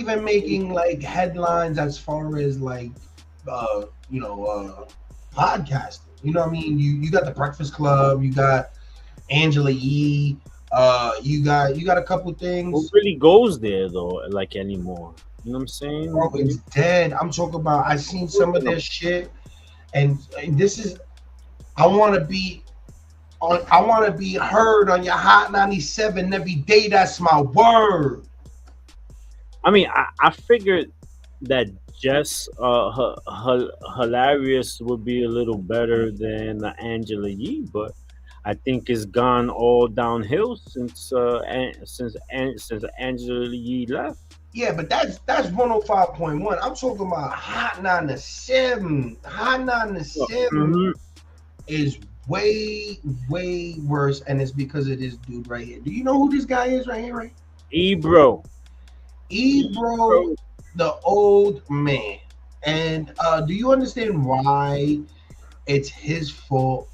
even making like headlines as far as like podcasting. You know what I mean? You got the Breakfast Club, you got Angela Yee, you got a couple Who things. really goes there though? Like anymore? You know what I'm Bro, saying? it's dead. I'm talking about. I seen some of their shit, and this is. I want to be on. I want to be heard on your Hot 97 every day. That's my word. I mean, I figured that Jess, hilarious would be a little better than Angela Yee, but I think it's gone all downhill since Angela Yee left. Yeah, but that's 105.1. I'm talking about Hot 97. Hot 97 Mm-hmm. is way worse, and it's because of this dude right here. Do you know who this guy is right here? Right, Ebro. Ebro, Ebro. the old man. And do you understand why it's his fault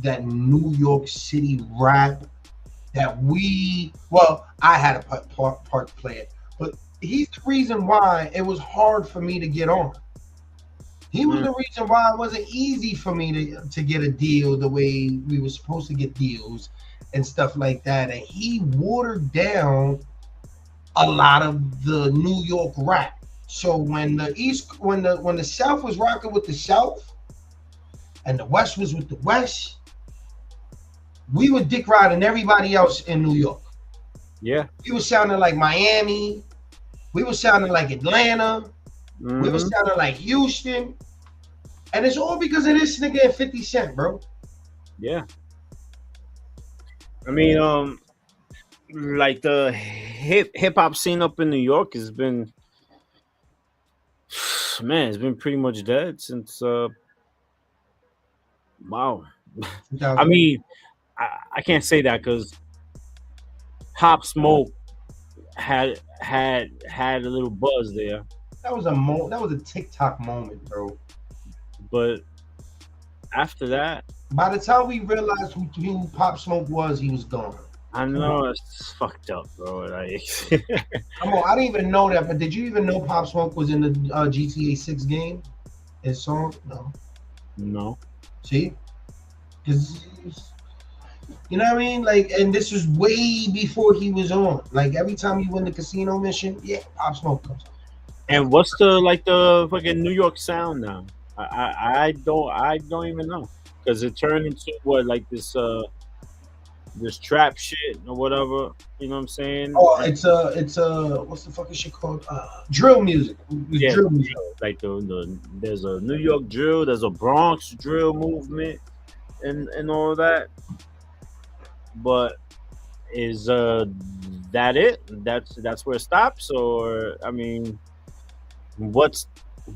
that New York City rap that I had a part to play it, but he's the reason why it was hard for me to get on. He was Mm. the reason why it wasn't easy for me to get a deal the way we were supposed to get deals and stuff like that. And he watered down a lot of the New York rap. So when the South was rocking with the South and the West was with the West, we were dick riding everybody else in New York. Yeah. We were sounding like Miami. We were sounding like Atlanta. We were Hmm. sounding like Houston. And it's all because of this nigga and 50 Cent, bro. Yeah. I mean, like the hip hop scene up in New York has been, man, it's been pretty much dead since wow. I 2000. mean, I can't say that because Pop Smoke had a little buzz there, That was a TikTok moment, bro. but after that, By the time we realized who Pop Smoke was, he was gone. I Come on. know it's fucked up, bro. Like, Come on. I didn't even know that, but did you even know Pop Smoke was in the GTA 6 game? His song? No. no, See? 'Cause you know what I mean? Like, and this was way before he was on. Like, every time you win the casino mission, yeah, Pop Smoke comes. and what's the fucking New York sound now? I don't even know because it turned into what like this trap shit or whatever. You know what I'm saying? Oh, And it's a what's the fucking shit called? Drill music. It's yeah, drill music. like there's a New York drill, there's a Bronx drill movement, and all that. But is that it? That's where it stops, or I mean, what's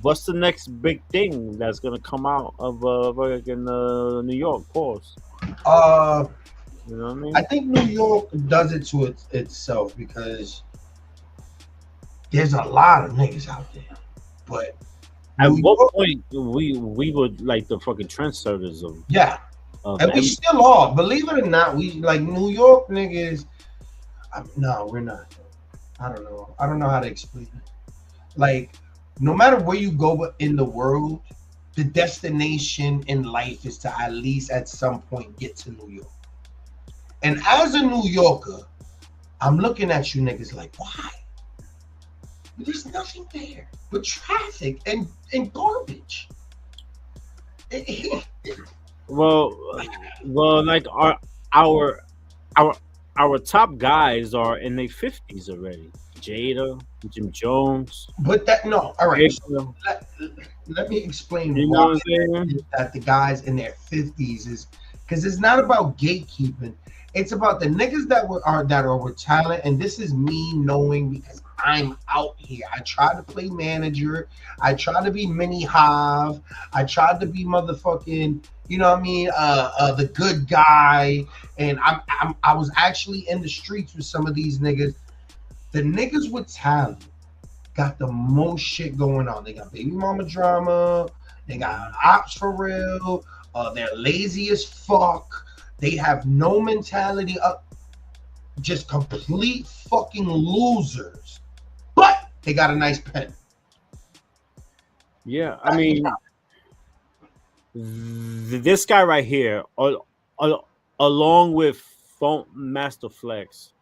what's the next big thing that's gonna come out of fucking New York? Pause. Uh, You know what I I mean? think New York does it to itself because there's a lot of niggas out there, but At New what York, point we were like the fucking trendsetters yeah, of and we every. still are. Believe it or not, we like New York niggas. No, we're not. I don't know. I don't know how to explain it. Like, no matter where you go in the world, the destination in life is to at least at some point get to New York. And as a New Yorker, I'm looking at you niggas like, why? There's nothing there but traffic and garbage. Well, like our our our top guys are in their 50s already. Jada, Jim Jones, But that no, all right. So Jada, let, let me explain you know why what I'm saying? that the guys in their 50s is because it's not about gatekeeping. It's about the niggas that are with talent, and this is me knowing because I'm out here. I tried to play manager. I tried to be mini Hav. I tried to be motherfucking, you know what I mean, the good guy. And I was actually in the streets with some of these niggas. The niggas with talent got the most shit going on. They got baby mama drama. They got ops for real. They're lazy as fuck. They have no mentality. Just complete fucking losers. But they got a nice pen. Yeah, I mean, this guy right here, along with Funk Master Flex,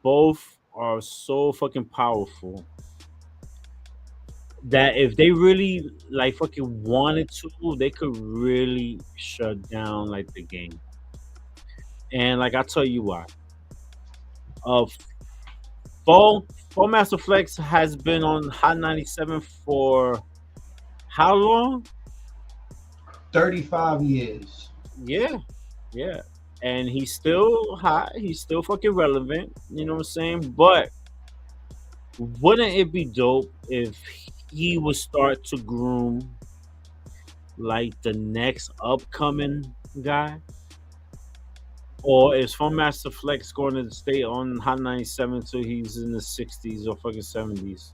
both are so fucking powerful that if they really like fucking wanted to, they could really shut down like the game. And like I'll tell you why. Uh, Funk Master Flex has been on Hot 97 for how long? 35 years. Yeah, yeah. And he's still hot. He's still fucking relevant. You know what I'm saying? But wouldn't it be dope if he would start to groom like the next upcoming guy? Or is Fun Master Flex going to stay on Hot 97 until he's in the 60s or fucking 70s?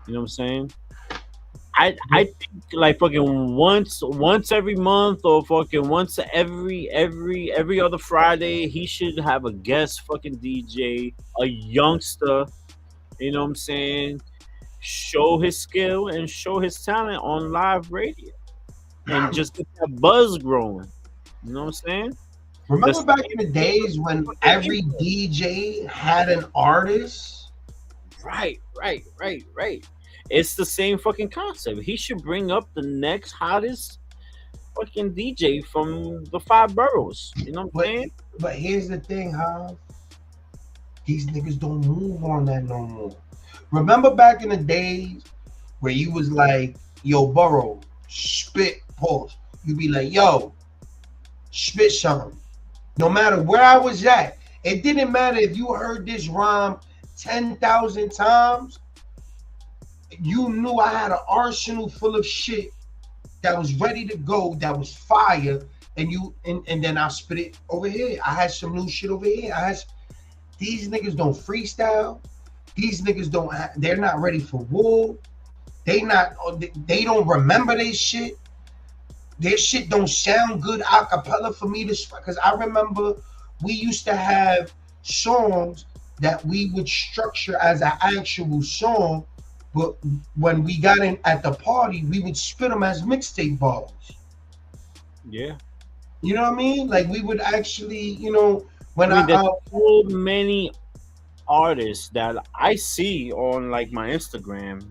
You know what I'm saying? I think like fucking once every month or fucking once every other Friday he should have a guest fucking DJ, a youngster, you know what I'm saying, show his skill and show his talent on live radio and just get that buzz growing. You know what I'm saying? Remember back in the days when every DJ had an artist? Right. It's the same fucking concept. He should bring up the next hottest fucking DJ from the 5 boroughs. You know what I'm saying? But here's the thing, huh? These niggas don't move on that no more. Remember back in the days where you was like, yo, Borough, spit, pause. You be like, yo, spit something. No matter where I was at, it didn't matter if you heard this rhyme 10,000 times. You knew I had an arsenal full of shit that was ready to go, that was fire, and then I spit it over here. I had some new shit over here. These niggas don't freestyle. These niggas they're not ready for war. They don't remember their shit. Their shit don't sound good a cappella for me to, because I remember we used to have songs that we would structure as an actual song, but when we got in at the party, we would spit them as mixtape bars. Yeah. You know what I mean? Like we would actually, you know, there's so many artists that I see on like my Instagram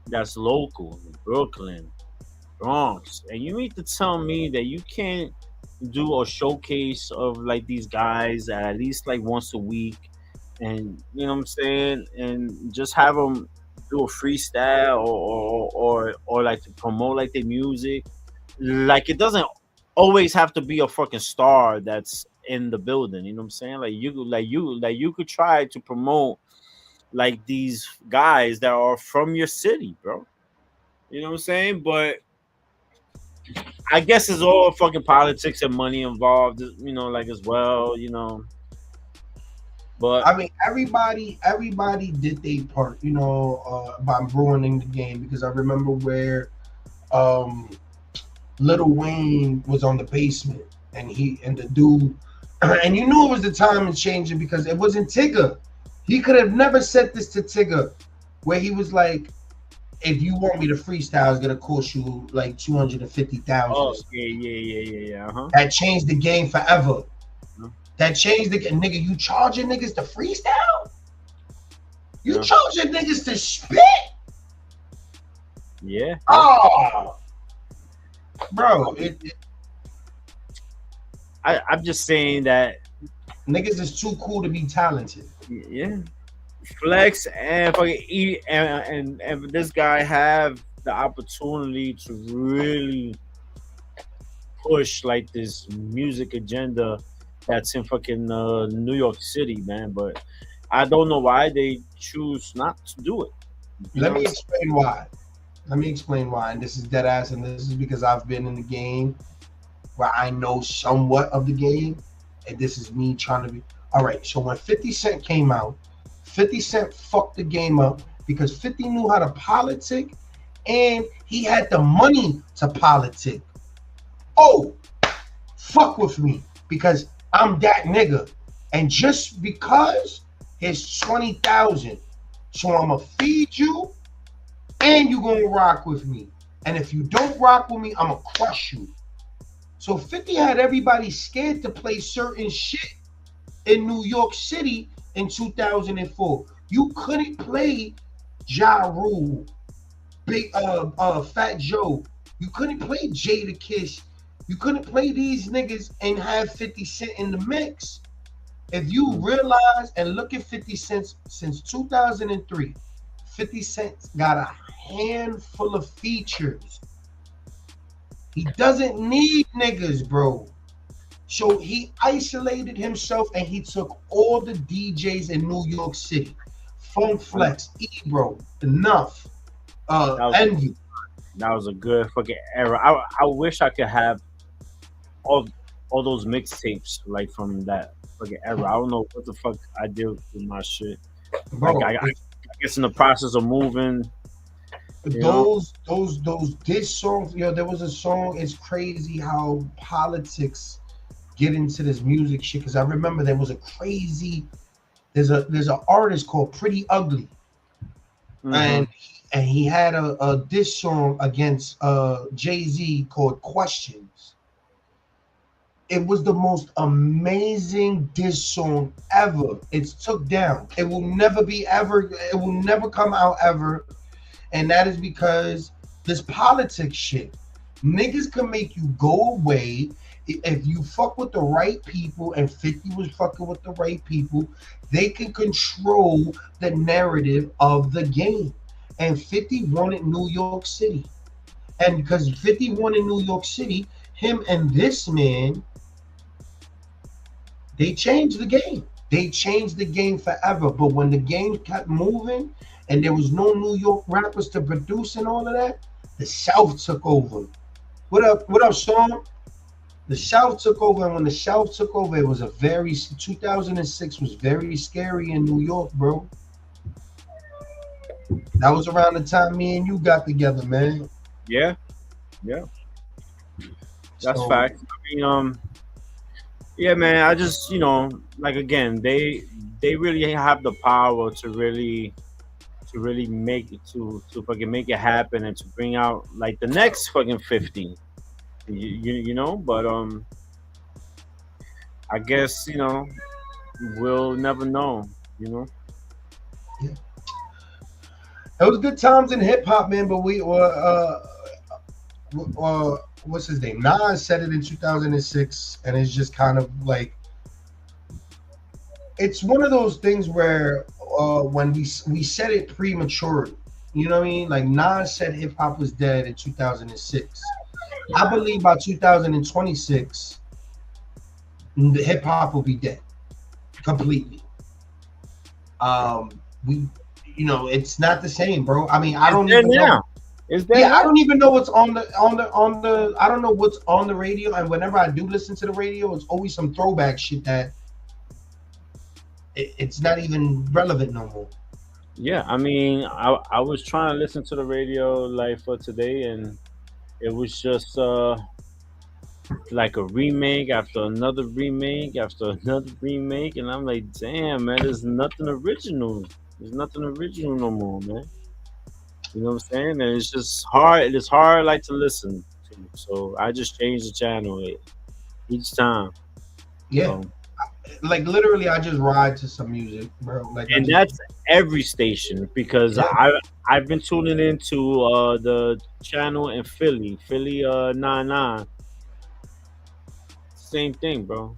that's local, Brooklyn, Bronx, and you need to tell me that you can't do a showcase of like these guys at least like once a week, and you know what I'm saying, and just have them do a freestyle or like to promote like their music. Like it doesn't always have to be a fucking star that's in the building. You know what I'm saying? Like you could try to promote like these guys that are from your city, bro. You know what I'm saying? But I guess it's all fucking politics and money involved, you know, like as well, you know. But I mean, everybody did their part, you know, by ruining the game, because I remember where Lil Wayne was on the basement and the dude, and you knew it was the time and changing because it wasn't Tigger. He could have never said this to Tigger, where he was like, if you want me to freestyle, it's gonna cost you like 250,000. Oh, yeah. Uh-huh. That changed the game forever. That changed the nigga. You charging niggas to freestyle? You charging niggas to spit? Yeah. Oh, bro. I'm just saying that niggas is too cool to be talented. Yeah. Flex and fucking and this guy have the opportunity to really push like this music agenda that's in fucking New York City, man. But I don't know why they choose not to do it. Let me explain why. And this is dead ass, and this is because I've been in the game where I know somewhat of the game, and this is me trying to be all right. So when 50 Cent came out, 50 Cent fucked the game up because 50 knew how to politic and he had the money to politic. Oh, fuck with me because I'm that nigga. And just because his 20,000 So I'm gonna feed you, and you gonna rock with me. And if you don't rock with me, I'm gonna crush you. So 50 had everybody scared to play certain shit in New York City in 2004. You couldn't play Ja Rule, Big Fat Joe. You couldn't play Jada Kiss. You couldn't play these niggas and have 50 Cent in the mix. If you realize and look at 50 Cent since 2003, 50 Cent got a handful of features. He doesn't need niggas, bro. So he isolated himself and he took all the DJs in New York City. Funk Flex, Ebro, Enough, Envy. That was a good fucking era. I wish I could have all those mixtapes like from that fucking era. I don't know what the fuck I did with my shit. Bro, like I guess in the process of moving. Those diss songs, there was a song. It's crazy how politics get into this music shit. Because I remember there was a crazy. There's an artist called Pretty Ugly, and he had a diss song against Jay-Z called Questions. It was the most amazing diss song ever. It's took down. It will never come out ever. And that is because this politics shit. Niggas can make you go away if you fuck with the right people, and 50 was fucking with the right people. They can control the narrative of the game. And 50 wanted New York City. And because 50 wanted New York City, him and this man, they changed the game. They changed the game forever. But when the game kept moving and there was no New York rappers to produce and all of that, the South took over. What up, Storm? The South took over, and when the South took over, it was 2006 was very scary in New York, bro. That was around the time me and you got together, man. Yeah. That's fact. I mean, yeah, man. I just, like again, they really have the power to really make it to fucking make it happen and to bring out like the next fucking 50. But I guess we'll never know. Yeah. It was good times in hip hop, man. But we what's his name? Nas said it in 2006, and it's just kind of like it's one of those things where when we said it prematurely, you know what I mean? Like Nas said hip hop was dead in 2006. I believe by 2026, the hip hop will be dead completely. It's not the same, bro. I mean, I don't even know. I don't even know what's on the I don't know what's on the radio, and whenever I do listen to the radio, it's always some throwback shit that it's not even relevant no more. Yeah, I mean, I was trying to listen to the radio like for today, and it was just like a remake after another remake after another remake, and I'm like, damn, man, there's nothing original. There's nothing original no more, man. You know what I'm saying? And it's just hard. It is hard, like, to listen to. So I just changed the channel each time. Yeah. Like literally, I just ride to some music, bro. And that's every station, because I've been tuning into the channel in Philly 99. Same thing, bro.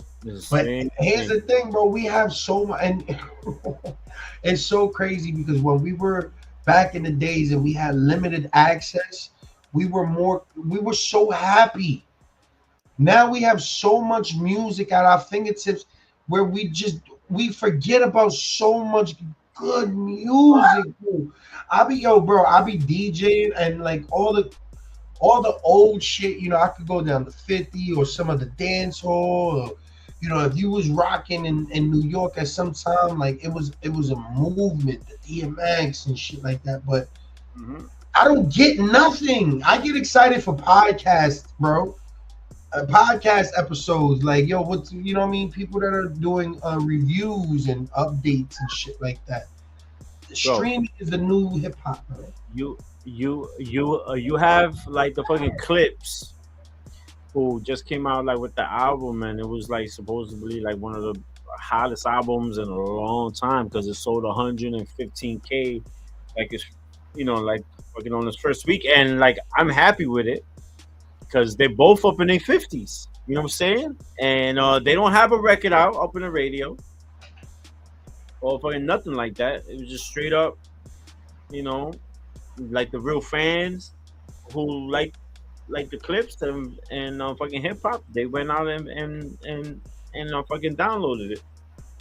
But here's the thing, bro. We have so much, and it's so crazy because when we were back in the days and we had limited access, we were so happy. Now we have so much music at our fingertips where we forget about so much good music. I be DJing, and like all the old shit, I could go down to 50 or some of the dance hall, or if you was rocking in New York at some time, like it was a movement, the DMX and shit like that. But I don't get nothing. I get excited for podcasts, bro. Podcast episodes, like what I mean? People that are doing reviews and updates and shit like that. Streaming is the new hip hop, bro. You have like the fucking Clips, who just came out like with the album, and it was like supposedly like one of the hottest albums in a long time because it sold 115K, like it's like fucking on its first week, and like I'm happy with it because they're both up in their 50s. You know what I'm saying? And they don't have a record out up in the radio or fucking nothing like that. It was just straight up, you know, like the real fans who like the Clips and fucking hip hop. They went out and fucking downloaded it.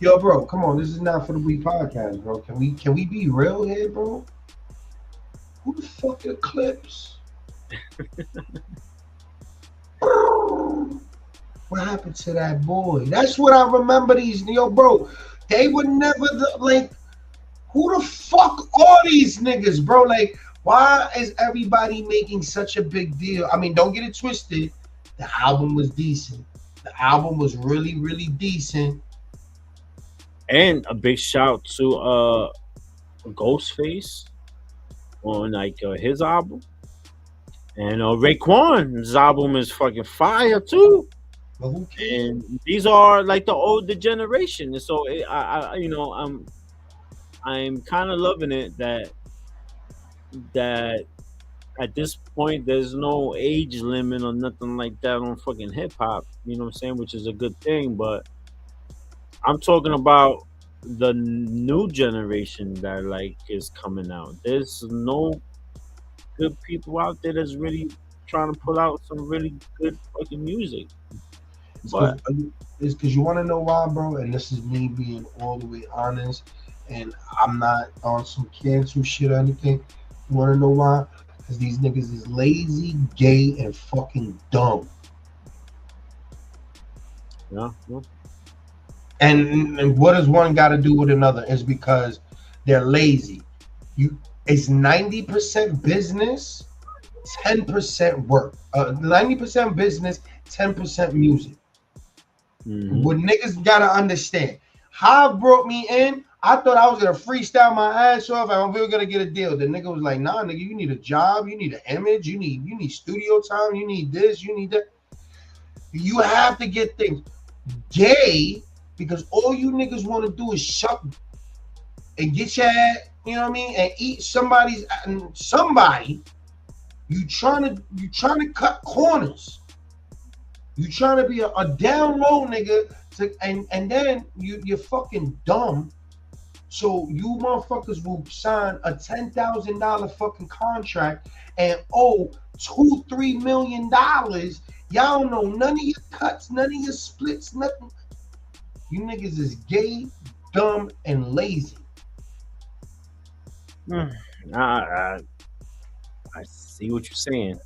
Yo, bro, come on. This is not for the week podcast, bro. Can we be real here, bro? Who the fuck are Clips? What happened to that boy? That's what I remember. Bro. They would never like. Who the fuck are these niggas, bro? Like, why is everybody making such a big deal? I mean, don't get it twisted. The album was decent. The album was really, really decent. And a big shout to Ghostface on like his album. And Raekwon's album is fucking fire too. And these are like the older generation. And so I'm kind of loving it that at this point there's no age limit or nothing like that on fucking hip hop. You know what I'm saying? Which is a good thing, but I'm talking about the new generation that like is coming out. There's no good people out there that's really trying to pull out some really good fucking music. But it's because you want to know why, bro. And this is me being all the way honest, and I'm not on some cancel shit or anything. You want to know why? Because these niggas is lazy, gay, and fucking dumb. Yeah. And what does one got to do with another? Is because they're lazy. It's 90% business, 10% work. 90% business, 10% music. Mm-hmm. What niggas gotta understand. How brought me in, I thought I was gonna freestyle my ass off and we were gonna get a deal. The nigga was like, nah, nigga, you need a job, you need an image, you need studio time, you need this, you need that. You have to get things gay because all you niggas want to do is shut and get your ass, you know what I mean, and eat somebody. You trying to cut corners. You trying to be a down low nigga, and then you're fucking dumb. So you motherfuckers will sign a $10,000 fucking contract and owe $2-3 million. Y'all don't know none of your cuts, none of your splits, nothing. You niggas is gay, dumb, and lazy. I see what you're saying.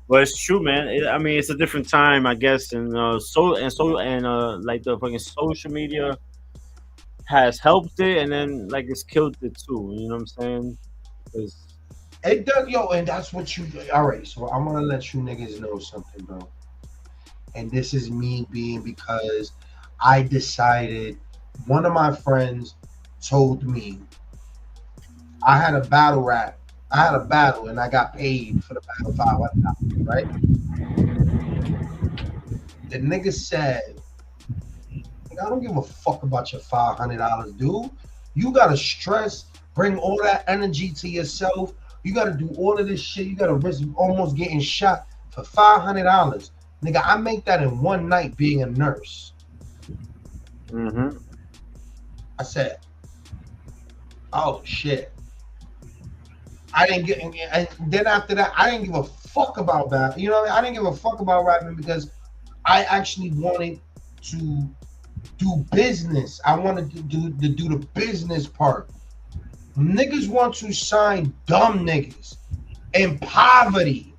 But it's true, man. I mean, it's a different time, I guess, and like the fucking social media has helped it, and then like it's killed it too. You know what I'm saying? It does, yo, and that's what you. All right, so I'm gonna let you niggas know something, bro. And this is me being because I decided. One of my friends told me I had a battle rap. I had a battle and I got paid for the battle $500, right? The nigga said, I don't give a fuck about your $500, dude. You gotta stress, bring all that energy to yourself. You gotta do all of this shit. You gotta risk almost getting shot for $500. Nigga, I make that in one night being a nurse. Mm-hmm. I said, oh shit. I didn't get, and then after that, I didn't give a fuck about that. You know what I mean? I didn't give a fuck about rapping because I actually wanted to do business. I wanted to do the business part. Niggas want to sign dumb niggas in poverty.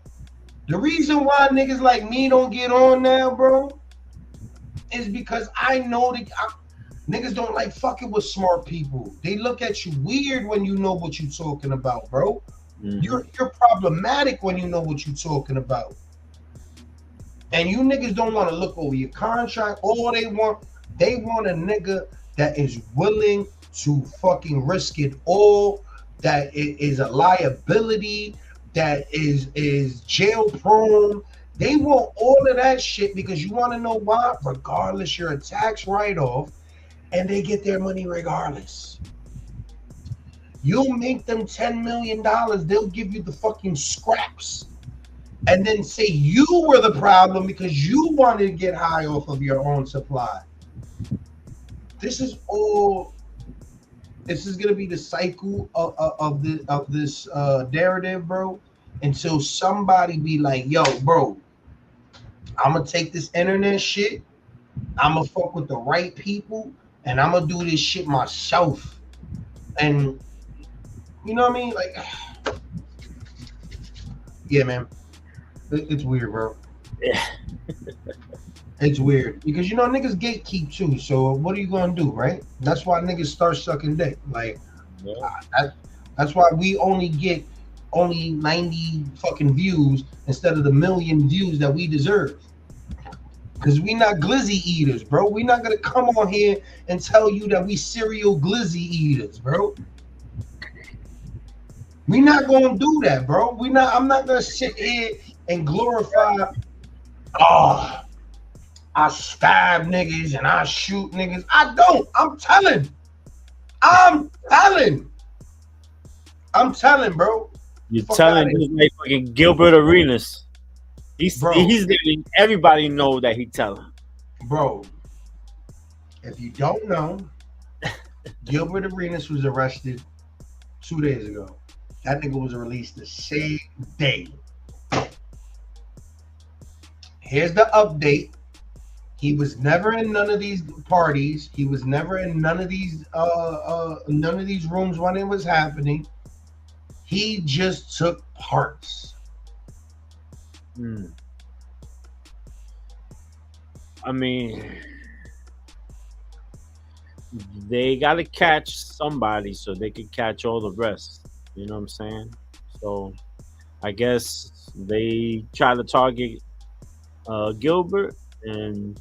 The reason why niggas like me don't get on now, bro, is because I know that niggas don't like fucking with smart people. They look at you weird when you know what you're talking about, bro. Mm-hmm. You're problematic when you know what you're talking about. And you niggas don't want to look over your contract. All they want a nigga that is willing to fucking risk it all, that it is a liability, that is jail prone. They want all of that shit because you want to know why? Regardless, you're a tax write-off, and they get their money regardless. You'll make them $10 million, they'll give you the fucking scraps, and then say you were the problem because you wanted to get high off of your own supply. This is all. This is gonna be the cycle of this narrative, bro. Until somebody be like, "Yo, bro, I'm gonna take this internet shit. I'm gonna fuck with the right people, and I'm gonna do this shit myself." And you know what I mean? Like, yeah, man, it's weird, bro. Yeah. It's weird because niggas gatekeep too. So what are you gonna do, right? That's why niggas start sucking dick. Like, that's why we only get 90 fucking views instead of the million views that we deserve. Because we not glizzy eaters, bro. We not gonna come on here and tell you that we serial glizzy eaters, bro. We not gonna do that, bro. I'm not gonna sit here and glorify. Oh, I stab niggas and I shoot niggas. I don't. I'm telling, bro. You're telling this like fucking Gilbert Arenas. He's letting everybody know that he telling. Bro, if you don't know, Gilbert Arenas was arrested 2 days ago. That nigga was released the same day. Here's the update. He was never in none of these parties. He was never in none of these rooms when it was happening. He just took parts. I mean, they gotta catch somebody so they can catch all the rest. You know what I'm saying? So I guess they try to target Gilbert, and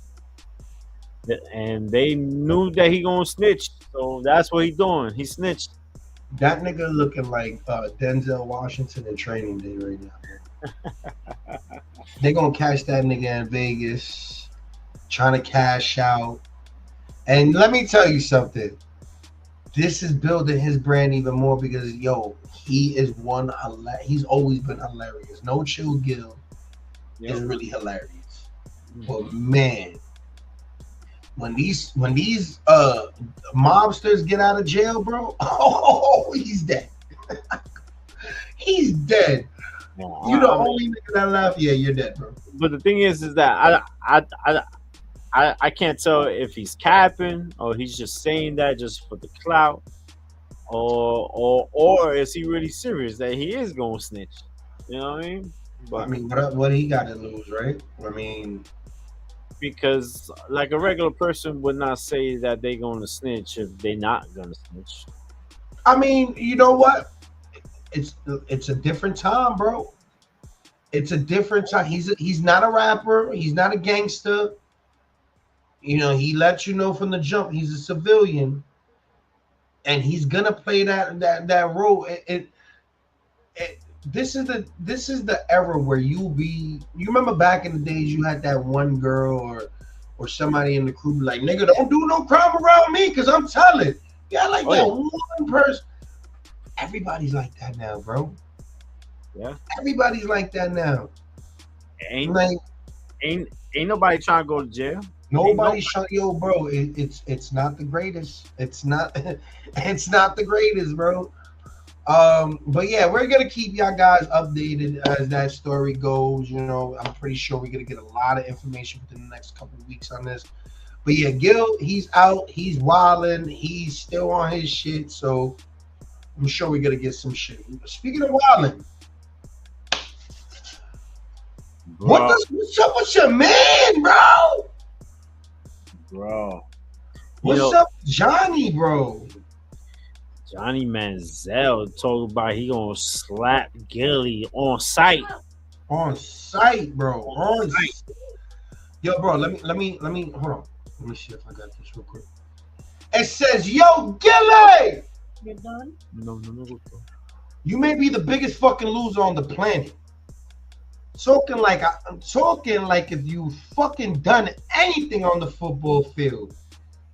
they knew that he gonna snitch, so that's what he doing. He snitched. That nigga looking like Denzel Washington in Training Day right now. They gonna catch that nigga in Vegas, trying to cash out. And let me tell you something. This is building his brand even more because he is he's always been hilarious. No Chill Gil is really hilarious. But man, when these mobsters get out of jail, bro, he's dead. He's dead. You the only nigga that laugh. Yeah, you're dead, bro. But the thing is that I can't tell if he's capping or he's just saying that just for the clout, or is he really serious that he is gonna snitch? You know what I mean? But I mean, what he got to lose, right? I mean, because like a regular person would not say that they gonna snitch if they not gonna snitch. I mean, you know what? It's a different time, bro. It's a different time. He's not a rapper. He's not a gangster. He let you know from the jump he's a civilian, and he's gonna play that role. This is the era where you remember back in the days you had that one girl or somebody in the crew be like, nigga, don't do no crime around me because I'm telling. Yeah, like that one person. Everybody's like that now, bro. Yeah. Everybody's like that now. Ain't nobody trying to go to jail. Nobody's trying, bro. It's not the greatest. It's not the greatest, bro. But yeah, we're gonna keep y'all guys updated as that story goes. I'm pretty sure we're gonna get a lot of information within the next couple of weeks on this. But yeah, Gil, he's out, he's wilding, he's still on his shit, so I'm sure we're gonna get some shit. Speaking of wilding, what's up with your man, bro? Bro, what's up, Johnny, bro? Johnny Manziel told about he gonna slap Gilly on sight. On sight, bro. On sight. Yo, bro, let me hold on. Let me see if I got this real quick. It says, "Yo, Gilly, You're done? No, no, no. you may be the biggest fucking loser on the planet. I'm talking like if you fucking done anything on the football field.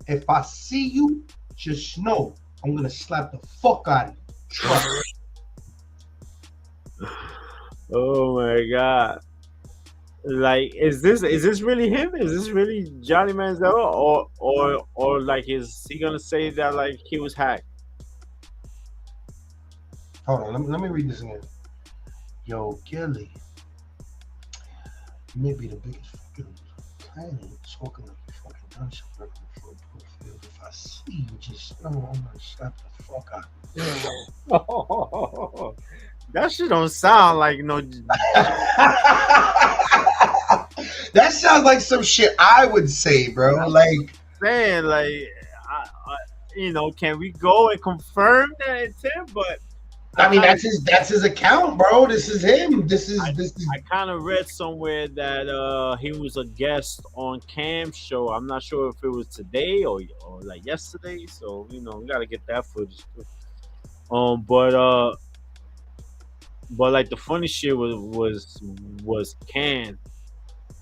If I see you, just know I'm gonna slap the fuck out of you. Trust." Oh my god! Like, is this really him? Is this really Johnny Manziel, or like is he gonna say that like he was hacked? Hold on, let me read this again. Yo, Gilly, you may be the biggest fucking planet. Talking like you fucking done something on the football field. If I see you, just know I'm gonna slap the fuck out of you. That shit don't sound like no. That sounds like some shit I would say, bro. Like, Man, like, can we go and confirm that it's him? But I mean, that's his account, bro. This is him. This is. I kind of read somewhere that he was a guest on Cam's show. I'm not sure if it was today or like yesterday. So we gotta get that footage. But like the funny shit was Cam,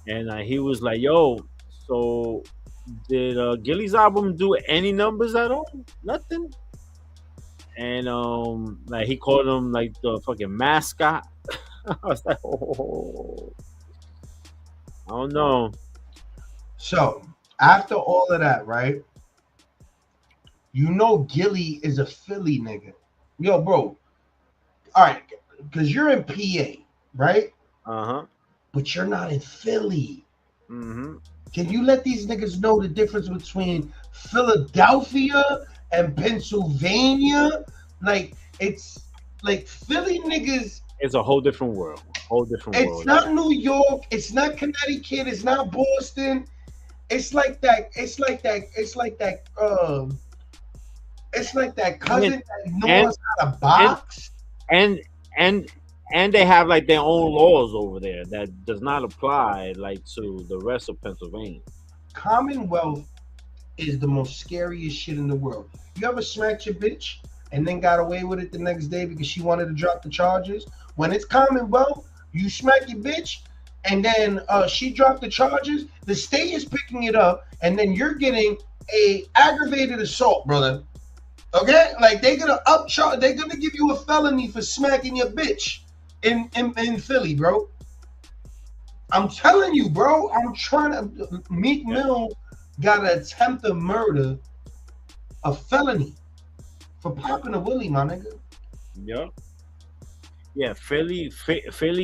and he was like, "Yo, so did Gilly's album do any numbers at all? Nothing." And like he called him like the fucking mascot. I was like, oh, I don't know. So after all of that, right? Gilly is a Philly nigga. Yo, bro. All right, because you're in PA, right? But you're not in Philly. Mm-hmm. Can you let these niggas know the difference between Philadelphia and Pennsylvania? Like, it's like Philly niggas. It's a whole different world. It's not New York. It's not Connecticut. It's not Boston. It's like that. It's like that. It's like that. It's like that cousin that knows how to box. And they have like their own laws over there that does not apply like to the rest of Pennsylvania. Commonwealth is the most scariest shit in the world. You ever smacked your bitch and then got away with it the next day because she wanted to drop the charges? When it's Commonwealth, you smack your bitch and then she dropped the charges, the state is picking it up, and then you're getting a aggravated assault, brother. Okay? Like they're gonna they're gonna give you a felony for smacking your bitch in Philly, bro. I'm telling you, bro. I'm trying to. Meek Mill got an attempted murder, a felony for popping a willie, my nigga. Yeah. Yeah, Philly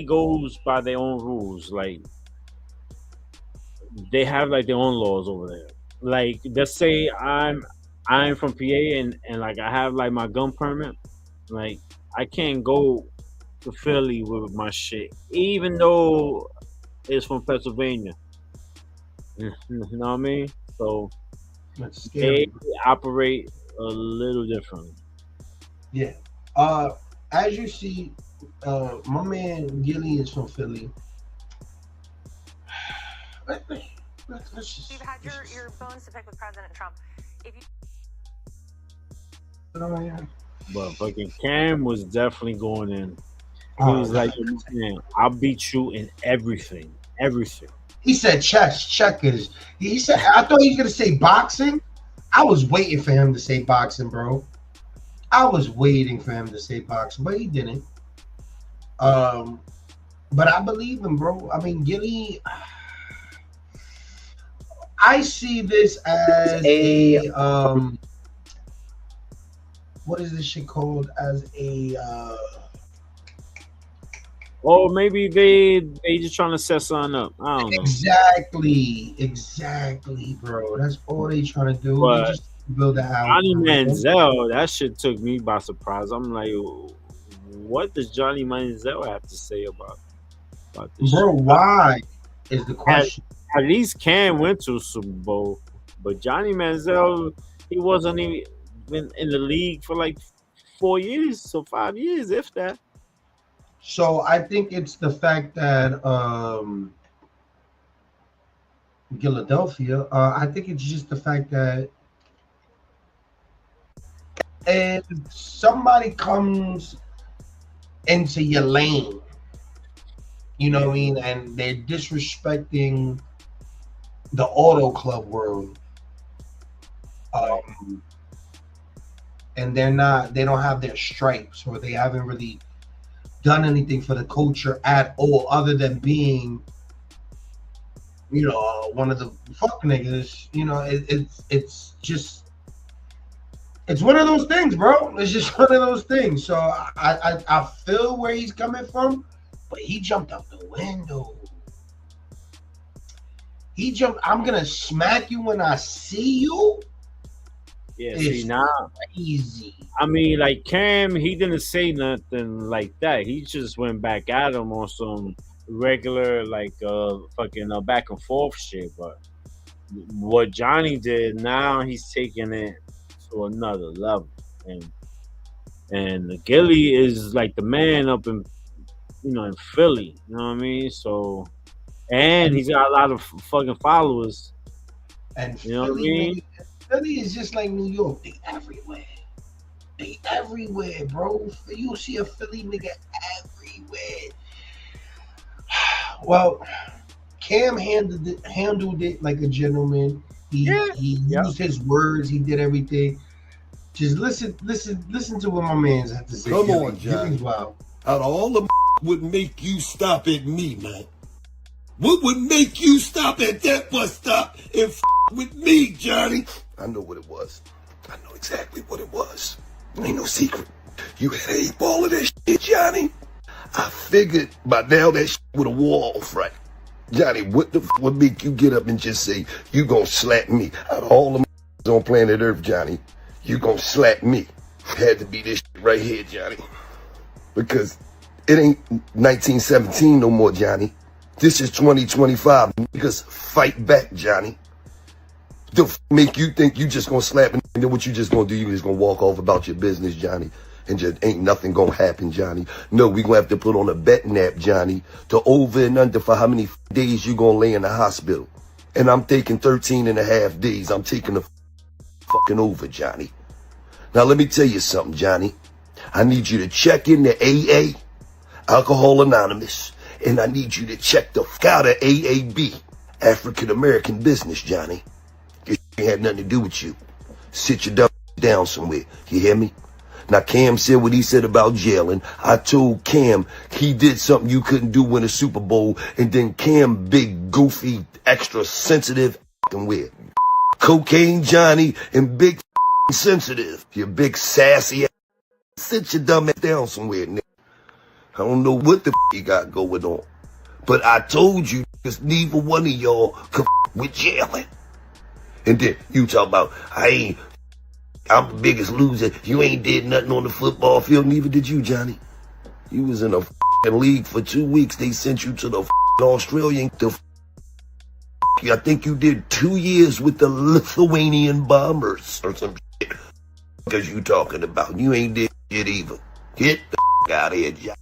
goes by their own rules. Like they have like their own laws over there. Like let's say I'm from PA and like I have like my gun permit. Like I can't go to Philly with my shit, even though it's from Pennsylvania. You know what I mean? So they operate a little differently. Yeah. As you see, my man Gilly is from Philly. You've had your bones to pick with President Trump. If you... But fucking Cam was definitely going in. He was like, man, I'll beat you in everything. Everything. He said chess, checkers. He said, I thought he was going to say boxing. I was waiting for him to say boxing, bro. I was waiting for him to say boxing, but he didn't. But I believe him, bro. I mean, Gilly, I see this as a, what is this shit called? As a, or maybe they just trying to set something up. I don't know. Exactly, bro. That's all they trying to do. But they just build a house. Johnny Manziel, that shit took me by surprise. I'm like, what does Johnny Manziel have to say about this? Bro, shit? Why is the question? At least Cam went to Super Bowl, but Johnny Manziel, he wasn't even in the league for like 4 years, so 5 years, if that. So I think it's the fact that Philadelphia. I think it's just the fact that if somebody comes into your lane, you know what I mean, and they're disrespecting the auto club world, and they don't have their stripes, or they haven't really done anything for the culture at all, other than being, one of the fuck niggas. It's just, it's one of those things, bro. It's just one of those things. So I feel where he's coming from, but he jumped out the window. He jumped. I'm gonna smack you when I see you. Yeah, It's see now, easy. I mean, like Cam, he didn't say nothing like that. He just went back at him on some regular, like, fucking back and forth shit. But what Johnny did, now he's taking it to another level, and Gilly is like the man up in Philly. You know what I mean? So, and he's got a lot of fucking followers. And You know what I mean? Philly is just like New York. They everywhere. They everywhere, bro. You'll see a Philly nigga everywhere. Well, Cam handled it like a gentleman. He used his words. He did everything. Just listen to what my man's had to say. Come on, Johnny. Wow. Out of all the would make you stop at me, man? What would make you stop at that bus stop and with me, Johnny? I know what it was. I know exactly what it was. Ain't no secret. You had 8 ball of that shit, Johnny. I figured by now that shit would have wore off, right? Johnny, what the would make you get up and just say, you gonna slap me? Out of all the on planet Earth, Johnny, you gonna slap me? Had to be this shit right here, Johnny. Because it ain't 1917 no more, Johnny. This is 2025. Niggas fight back, Johnny. The make you think you just gonna slap and then what you just gonna do, you just gonna walk off about your business, Johnny. And just ain't nothing gonna happen, Johnny. No, we gonna have to put on a bet nap, Johnny, to over and under for how many days you gonna lay in the hospital. And I'm taking 13 and a half days. I'm taking the fucking over, Johnny. Now let me tell you something, Johnny. I need you to check in the AA, Alcohol Anonymous, and I need you to check the fuck out of AAB, African American Business, Johnny. It had nothing to do with you. Sit your dumb down somewhere. You hear me? Now, Cam said what he said about jailing. I told Cam he did something you couldn't do in a Super Bowl, and then Cam, big, goofy, extra sensitive, and weird. Cocaine Johnny and big sensitive. You big sassy ass. Sit your dumb ass down somewhere, nigga. I don't know what the you got going on. But I told you, because neither one of y'all could with jailing. And then you talk about, I'm the biggest loser. You ain't did nothing on the football field. Neither did you, Johnny. You was in a league for 2 weeks. They sent you to the Australian. I think you did 2 years with the Lithuanian Bombers or some shit. Because you talking about. You ain't did shit either. Get the out of here, Johnny.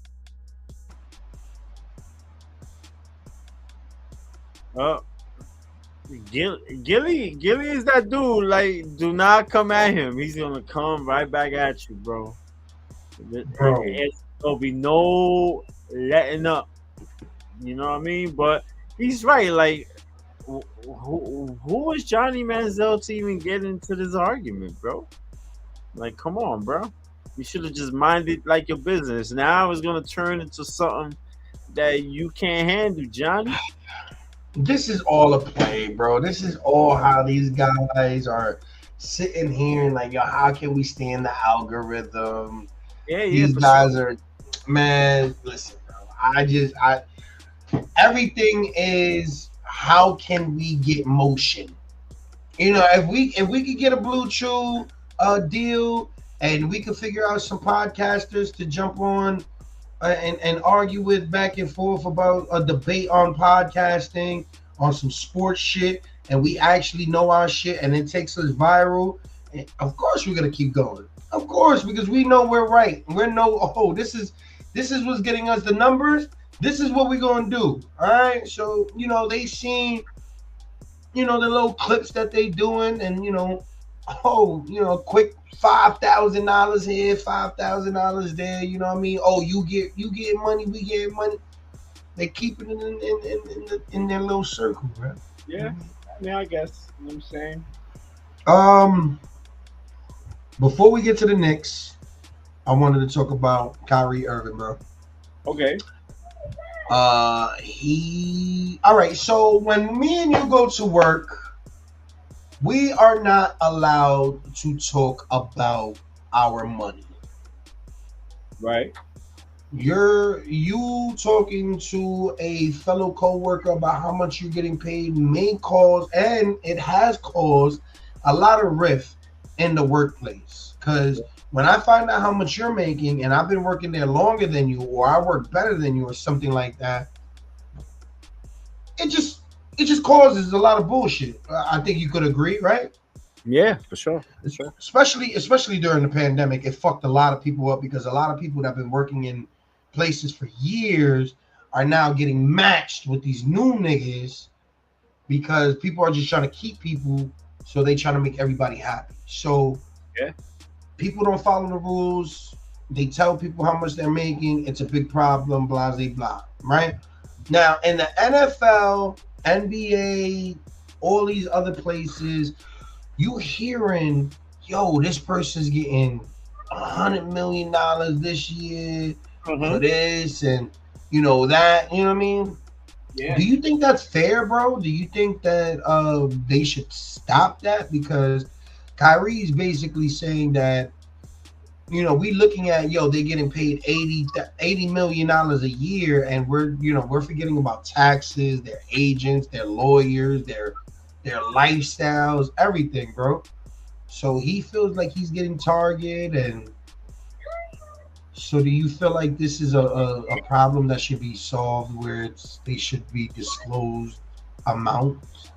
Gilly is that dude. Like, do not come at him. He's gonna come right back at you, bro. There'll be no letting up. You know what I mean? But he's right. Like, who was Johnny Manziel to even get into this argument, bro? Like, come on, bro. You should have just minded like your business. Now it's gonna turn into something that you can't handle, Johnny. This is all a play, bro. This is all how these guys are sitting here and like, yo, how can we stand the algorithm? Yeah, these guys are, man. Listen, bro. Everything is how can we get motion? You know, if we could get a Blue Chew deal and we could figure out some podcasters to jump on and argue with back and forth about a debate on podcasting, on some sports shit, and we actually know our shit and it takes us viral, and of course we're gonna keep going. Of course, because we know we're right. We know, oh, this is what's getting us the numbers. This is what we're gonna do. All right. So, you know, they seen, you know, the little clips that they doing, and you know, oh, quick $5,000 here, $5,000 there. You know what I mean? Oh, you get money, we get money. They keep it in their little circle, bro. Yeah, I mean, I guess. You know what I'm saying? Before we get to the Knicks, I wanted to talk about Kyrie Irving, bro. Okay. All right. So when me and you go to work, we are not allowed to talk about our money. Right. You talking to a fellow coworker about how much you're getting paid may cause, and it has caused, a lot of rift in the workplace. Because when I find out how much you're making, and I've been working there longer than you, or I work better than you, or something like that, it just causes a lot of bullshit. I think you could agree, right? Yeah, for sure. Especially during the pandemic, it fucked a lot of people up because a lot of people that have been working in places for years are now getting matched with these new niggas because people are just trying to keep people, so they trying to make everybody happy. So yeah, people don't follow the rules. They tell people how much they're making. It's a big problem, blah, blah, blah, right? Now, in the NFL, NBA, all these other places, you hearing, yo, this person's getting $100 million this year for this and, that, you know what I mean? Yeah. Do you think that's fair, bro? Do you think that they should stop that? Because Kyrie's basically saying that, we looking at, they're getting paid $80 million a year, and we're forgetting about taxes, their agents, their lawyers, their lifestyles, everything, bro. So he feels like he's getting targeted, and so do you feel like this is a problem that should be solved where they should be disclosed amounts?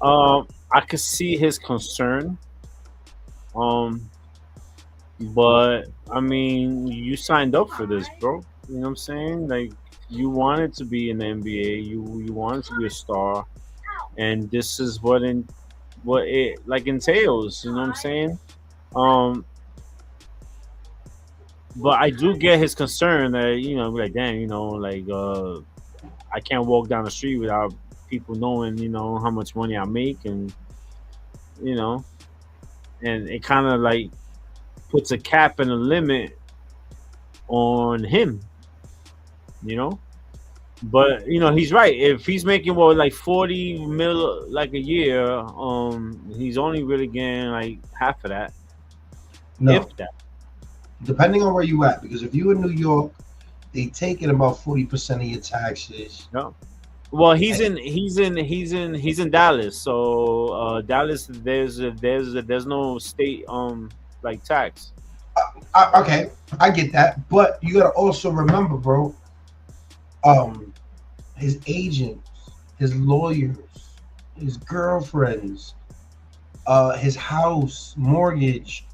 I could see his concern. But I mean, you signed up for this, bro. You know what I'm saying? Like, you wanted to be in the NBA. You wanted to be a star, and this is what it like entails. You know what I'm saying? But I do get his concern that like, damn, I can't walk down the street without people knowing, how much money I make, and and it kind of like puts a cap and a limit on him, But he's right. If he's making like 40 mil like a year, he's only really getting like half of that. No, if that. Depending on where you at, because if you in New York, they take in about 40% of your taxes. No. Well, he's in Dallas, so Dallas there's no state like tax. Okay, I get that, but you gotta also remember, bro. His agents, his lawyers, his girlfriends, his house, mortgage.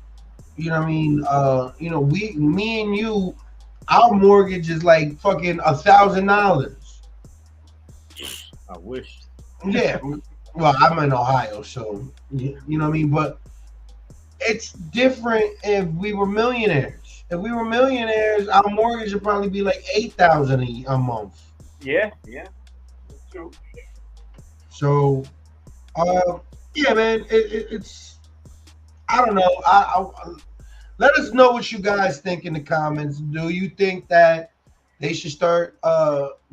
You know what I mean? Me and you, our mortgage is like fucking $1,000. I wish. Yeah. Well, I'm in Ohio, so you know what I mean? But it's different if we were millionaires. If we were millionaires, our mortgage would probably be like $8,000 a month. Yeah, that's true. So, yeah, man, it's I don't know. I let us know what you guys think in the comments. Do you think that they should start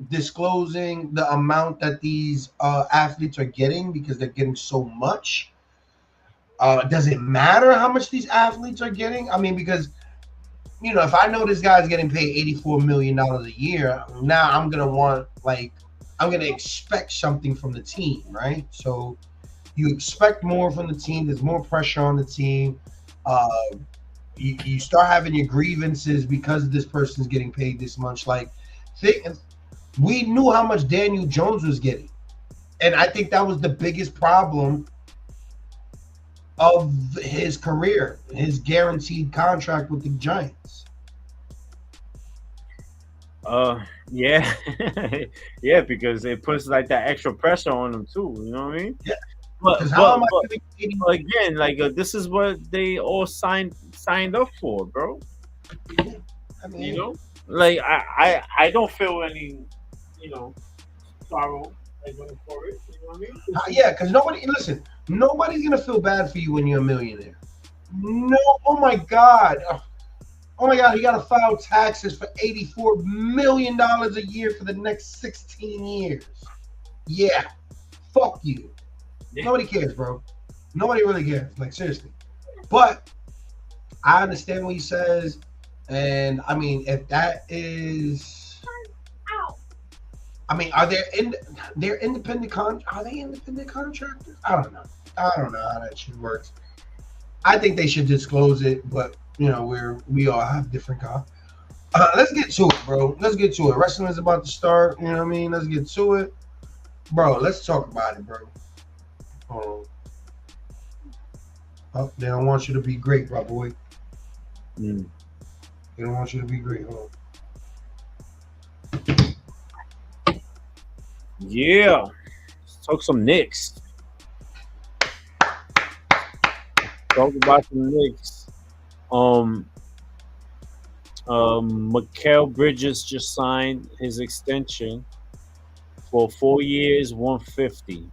disclosing the amount that these athletes are getting because they're getting so much? Does it matter how much these athletes are getting? I mean, because if I know this guy's getting paid $84 million a year, now I'm gonna expect something from the team, right? So you expect more from the team. There's more pressure on the team. You start having your grievances because this person's getting paid this much. We knew how much Daniel Jones was getting, and I think that was the biggest problem of his career, his guaranteed contract with the Giants. Yeah. Yeah, because it puts like that extra pressure on him too. You know what I mean? Yeah. Because how am I but giving 80? again, like this is what they all signed up for, bro. I You mean, know, like I don't feel any, you know, sorrow like going for it. You know what I mean? yeah, because nobody's gonna feel bad for you when you're a millionaire. No, oh my God. Oh my God, you gotta file taxes for $84 million a year for the next 16 years. Yeah, fuck you. Yeah. Nobody cares, bro. Nobody really cares. Like, seriously. But I understand what he says. And I mean, if that is, I mean, they're independent are they independent contractors? I don't know. I don't know how that shit works. I think they should disclose it, but you know, we all have different let's get to it, bro. Let's get to it. Wrestling is about to start. You know what I mean? Let's get to it, bro. Let's talk about it, bro. Oh, they don't want you to be great, my boy. Mm. They don't want you to be great. Hold on. Yeah, let's talk some Knicks. Talk about the Knicks. Mikal Bridges just signed his extension for 4 years, 150.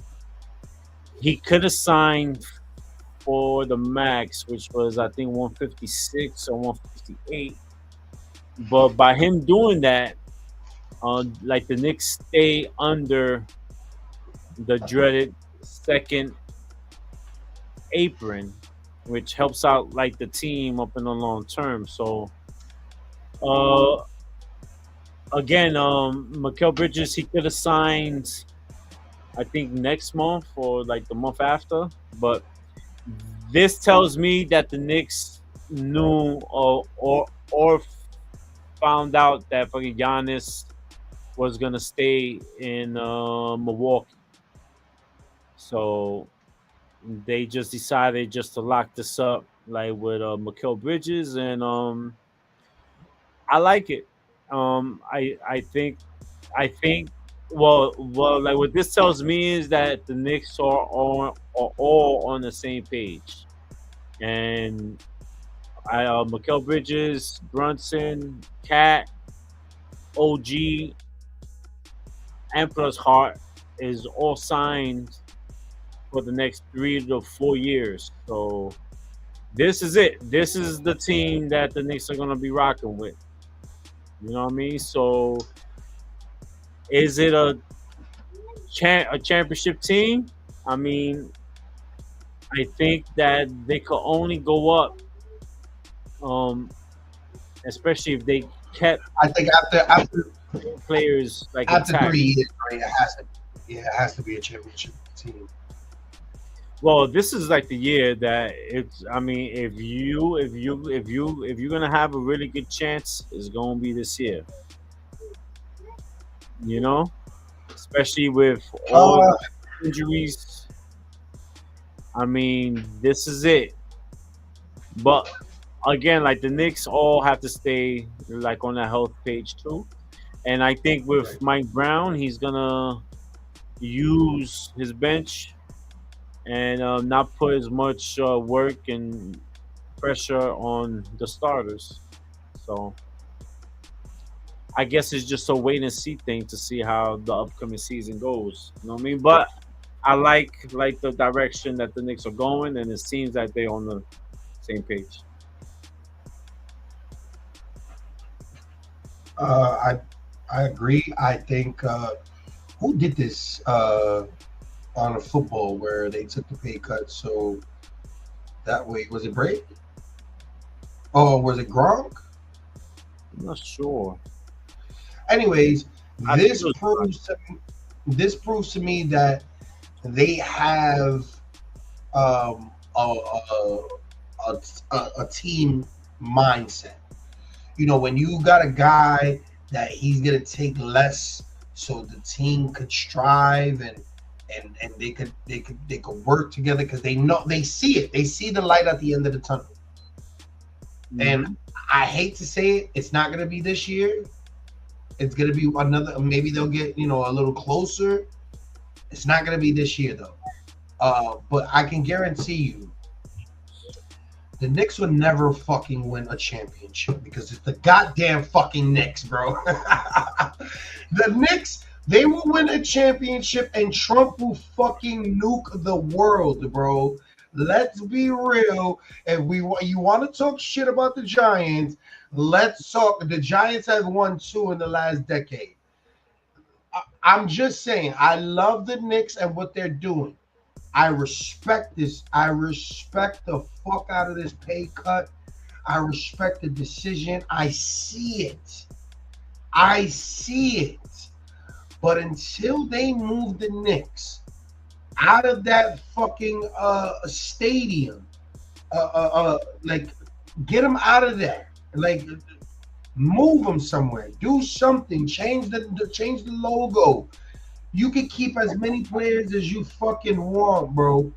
He could have signed for the max, which was I think 156 or 158. But by him doing that, like the Knicks stay under the dreaded second apron, which helps out like the team up in the long term. So again, Mikal Bridges, he could have signed I think next month or like the month after, but this tells me that the Knicks knew or found out that fucking Giannis was gonna stay in Milwaukee. So they just decided just to lock this up like with Mikal Bridges, and I like it. I think well like what this tells me is that the Knicks are all on the same page, and Mikal Bridges, Brunson, Cat, OG, and plus Hart is all signed for the next 3 to 4 years. So this is it. This is the team that the Knicks are gonna be rocking with. You know what I mean? So is it a championship team? I mean, I think that they could only go up, especially if they kept I think after players like after intact. 3 years, right? It has to be a championship team. Well, this is like the year that it's. I mean, if you're gonna have a really good chance, it's gonna be this year. You know, especially with all Uh, the injuries. I mean, this is it. But again, like the Knicks all have to stay like on that health page too. And I think with Mike Brown, he's gonna use his bench and not put as much work and pressure on the starters. So I guess it's just a wait and see thing to see how the upcoming season goes. You know what I mean? But I like the direction that the Knicks are going, and it seems that they're on the same page. I agree. I think who did this on a football where they took the pay cut so that way was it Brady? Oh, was it Gronk? I'm not sure. Anyways, I think it was this proves to me that they have a team mindset. You know, when you got a guy that he's gonna take less so the team could strive and they could work together because they see it. They see the light at the end of the tunnel. And I hate to say it, it's not gonna be this year. It's gonna be another. Maybe they'll get a little closer. It's not gonna be this year though. But I can guarantee you, the Knicks would never fucking win a championship because it's the goddamn fucking Knicks, bro. The Knicks, they will win a championship and Trump will fucking nuke the world, bro. Let's be real. If you want to talk shit about the Giants, let's talk. The Giants have won 2 in the last decade. I'm just saying, I love the Knicks and what they're doing. I respect this. I respect the fuck out of this pay cut. I respect the decision. I see it. I see it. But until they move the Knicks out of that fucking stadium, like get them out of there. Like move them somewhere. Do something. Change the logo. You can keep as many players as you fucking want, bro.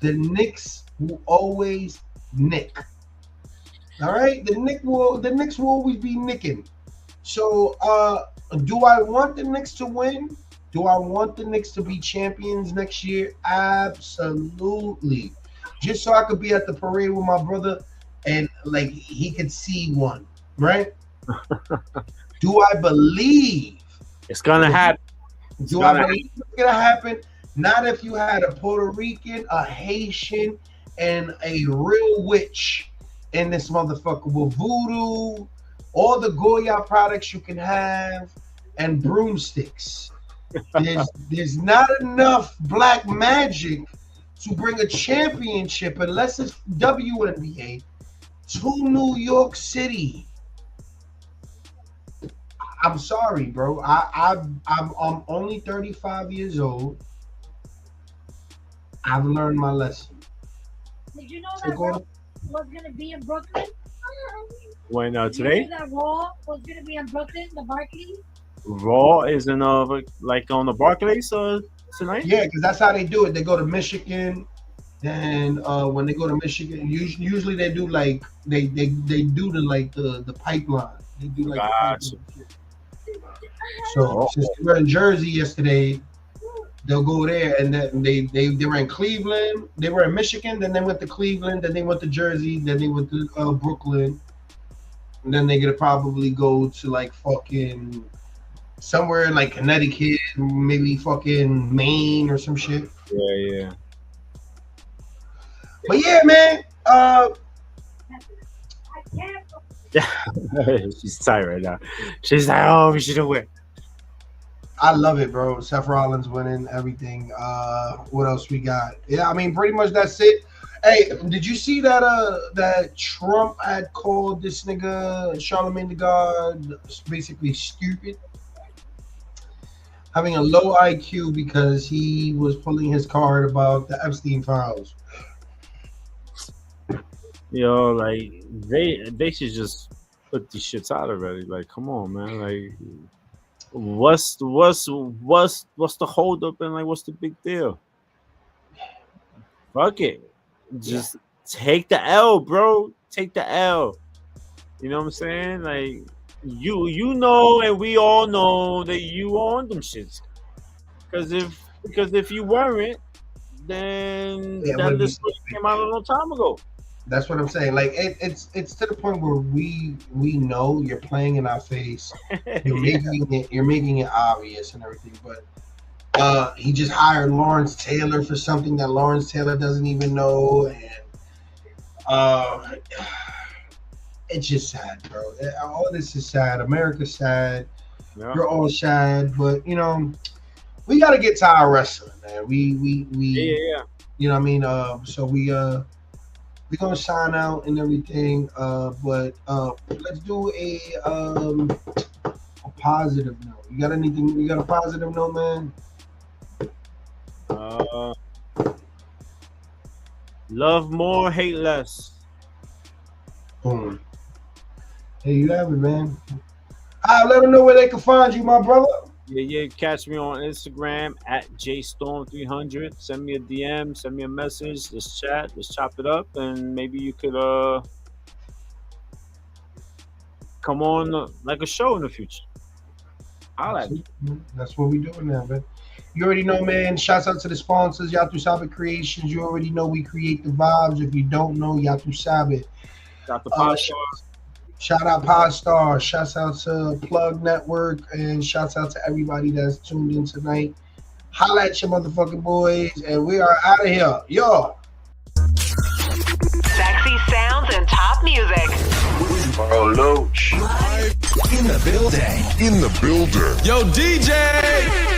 The Knicks will always nick. All right? The Knicks will always be nicking. So do I want the Knicks to win? Do I want the Knicks to be champions next year? Absolutely. Just so I could be at the parade with my brother and like he could see one, right? Do I believe it's gonna happen? Do I believe it's gonna happen? Not if you had a Puerto Rican, a Haitian, and a real witch in this motherfucker with voodoo, all the Goya products you can have, and broomsticks. There's not enough black magic to bring a championship unless it's WNBA to New York City. I'm sorry, bro. I'm only 35 years old. I've learned my lesson. Did you know that Raw was gonna be in Brooklyn? When Did today? you know that Raw was gonna be in Brooklyn, the Barclays? Raw is in like on the Barclays tonight. Yeah, because that's how they do it. They go to Michigan, and when they go to Michigan, usually they do like they do the pipeline. They do like the pipeline. So since they were in Jersey yesterday, they'll go there, and then they were in Cleveland. They were in Michigan, then they went to Cleveland, then they went to Jersey, then they went to Brooklyn, and then they're gonna probably go to like fucking somewhere in like Connecticut, maybe fucking Maine or some shit. Yeah. But yeah, man. She's tired right now. She's like, oh, we should have win. I love it, bro. Seth Rollins winning everything. What else we got? Yeah, I mean, pretty much that's it. Hey, did you see that that Trump had called this nigga Charlemagne the God basically stupid? Having a low IQ because he was pulling his card about the Epstein files. Yo, like they should just put these shits out already. Like, come on, man. Like, what's the hold up and like what's the big deal? Fuck it. Just take the L, bro. Take the L. You know what I'm saying? Like you know, and we all know that you on them shits. Because if you weren't, then this came out a long time ago. That's what I'm saying. Like it's to the point where we know you're playing in our face. You're making it obvious and everything. But he just hired Lawrence Taylor for something that Lawrence Taylor doesn't even know, and it's just sad, bro. All this is sad. America's sad. Yeah. You're all sad, but you know we got to get to our wrestling, man. We you know what I mean. So we're gonna sign out and everything, but let's do a positive note. You got anything? You got a positive note, man? Love more, hate less. Boom. Hey, you have it, man. Let them know where they can find you, my brother. Yeah. Catch me on Instagram at JStorm300. Send me a DM, send me a message. Let's chat. Let's chop it up, and maybe you could come on like a show in the future. That's what we doing now, man. You already know, man. Shouts out to the sponsors, Yatu Sabit Creations. You already know we create the vibes. If you don't know, Yatu Sabit. Got the podcast. Shout out Podstar. Shouts out to Plug Network. And shouts out to everybody that's tuned in tonight. Holla at your motherfucking boys. And we are out of here. Yo. Sexy sounds and top music. Carl Loach. In the building. In the builder. Yo, DJ!